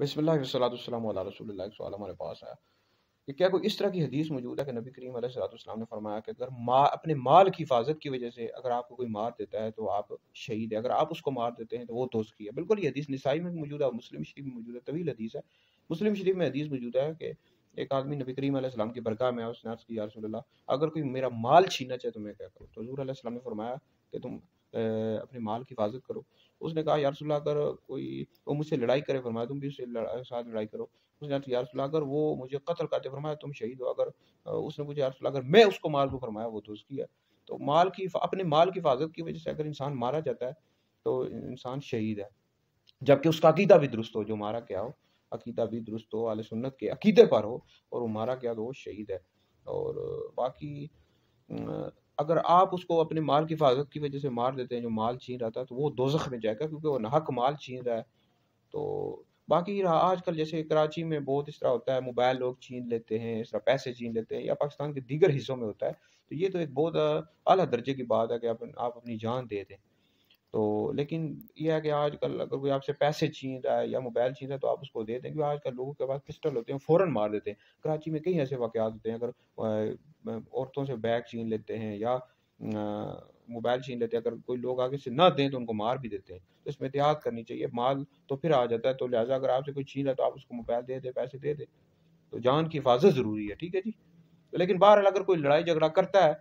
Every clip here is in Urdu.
بسم اللہ والصلاۃ والسلام علی رسول اللہ۔ ایک سوال ہمارے پاس آیا کہ کیا کوئی اس طرح کی حدیث موجود ہے کہ نبی کریم علیہ الصلوۃ والسلام نے فرمایا کہ اگر اپنے مال کی حفاظت کی وجہ سے اگر آپ کو کوئی مار دیتا ہے تو آپ شہید ہے، اگر آپ اس کو مار دیتے ہیں تو وہ دوزخی ہے۔ بالکل یہ حدیث نسائی میں بھی موجود ہے اور مسلم شریف میں موجود ہے، طویل حدیث ہے۔ مسلم شریف میں حدیث موجود ہے کہ ایک آدمی نبی کریم علیہ السلام کی برگاہ میں آیا، اس نے عرض کی یا رسول اللہ اگر کوئی میرا مال چھیننا چاہے تو میں کیا کروں؟ تو حضور علیہ السلام نے فرمایا کہ تم اپنے مال کی حفاظت کرو۔ اس نے کہا یا رسول اللہ اگر کوئی وہ مجھ سے لڑائی کرے، فرمایا تم بھی اس سے ساتھ لڑائی کرو۔ اس نے یا رسول اللہ اگر وہ مجھے قتل کرتے، فرمایا تم شہید ہو۔ اگر اس نے مجھے یا رسول اللہ اگر میں اس کو مار دوں، فرمایا وہ دوزخی ہے۔ تو اپنے مال کی حفاظت کی وجہ سے اگر انسان مارا جاتا ہے تو انسان شہید ہے، جبکہ اس کا عقیدہ بھی درست ہو، جو مارا کیا ہو عقیدہ بھی درست ہو، اہل سنت کے عقیدے پر ہو اور وہ مارا گیا تو وہ شہید ہے۔ اور باقی اگر آپ اس کو اپنے مال کی حفاظت کی وجہ سے مار دیتے ہیں، جو مال چھین رہا تھا، تو وہ دوزخ میں جائے گا کیونکہ وہ ناحق مال چھین رہا ہے۔ تو باقی آج کل جیسے کراچی میں بہت اس طرح ہوتا ہے، موبائل لوگ چھین لیتے ہیں، اس طرح پیسے چھین لیتے ہیں، یا پاکستان کے دیگر حصوں میں ہوتا ہے، تو یہ تو ایک بہت اعلیٰ درجے کی بات ہے کہ آپ اپنی جان دے دیں۔ تو لیکن یہ ہے کہ آج کل اگر کوئی آپ سے پیسے چھین رہا ہے یا موبائل چھین رہا ہے تو آپ اس کو دے دیں، کیونکہ آج کل لوگوں کے پاس پسٹل ہوتے ہیں، فوراً مار دیتے ہیں۔ کراچی میں کئی ایسے واقعات ہوتے ہیں، اگر عورتوں سے بیگ چھین لیتے ہیں یا موبائل چھین لیتے ہیں، اگر کوئی لوگ آگے سے نہ دیں تو ان کو مار بھی دیتے ہیں۔ تو اس میں احتیاط کرنی چاہیے، مال تو پھر آ جاتا ہے، تو لہٰذا اگر آپ سے کوئی چھین رہا ہے تو آپ اس کو موبائل دے دیں، پیسے دے دیں، تو جان کی حفاظت ضروری ہے، ٹھیک ہے جی۔ لیکن بہرحال اگر کوئی لڑائی جھگڑا کرتا ہے،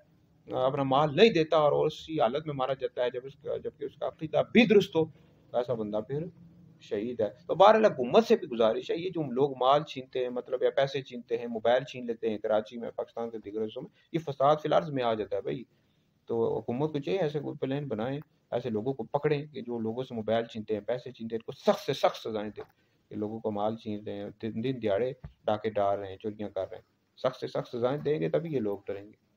اپنا مال نہیں دیتا اور اسی حالت میں مارا جاتا ہے جبکہ اس کا عقیدہ بھی درست ہو، تو ایسا بندہ پھر شہید ہے۔ تو بہرحال حکومت سے بھی گزارش ہے، یہ جو لوگ مال چھینتے ہیں مطلب یا پیسے چھینتے ہیں، موبائل چھین لیتے ہیں کراچی میں، پاکستان کے دیگر حصوں میں، یہ فساد فی الارض میں آ جاتا ہے بھائی۔ تو حکومت کو چاہیے ایسے کوئی پلان بنائیں، ایسے لوگوں کو پکڑیں کہ جو لوگوں سے موبائل چھینتے ہیں، پیسے چھینتے ہیں، ان کو سخت سے سخت سزائیں دیں کہ لوگوں کو مال چھین رہے ہیں، دن دیہڑے ڈاکے ڈال رہے ہیں، چوریاں کر رہے ہیں، سخت سے سخت سزائیں دیں گے تبھی یہ لوگ ڈریں گے۔